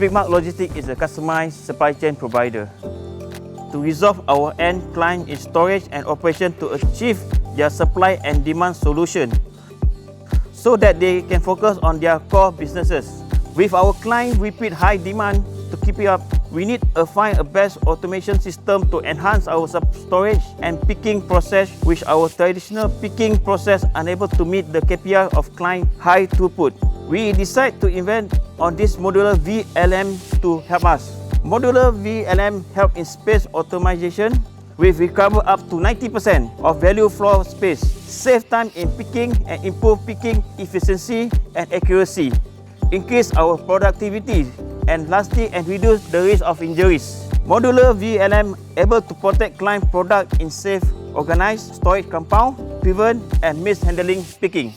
Speedmark Logistics is a customized supply chain provider to resolve our end client in storage and operation to achieve their supply and demand solution so that they can focus on their core businesses. With our client repeat high demand to keep it up, we need to find a best automation system to enhance our storage and picking process, which our traditional picking process unable to meet the KPI of client high throughput. We decide to invent on this modular VLM to help us. Modular VLM help in space optimization with recover up to 90% of value floor space, save time in picking and improve picking efficiency and accuracy, increase our productivity, and lastly, and reduce the risk of injuries. Modular VLM able to protect client product in safe, organized storage compound, prevent and mishandling picking.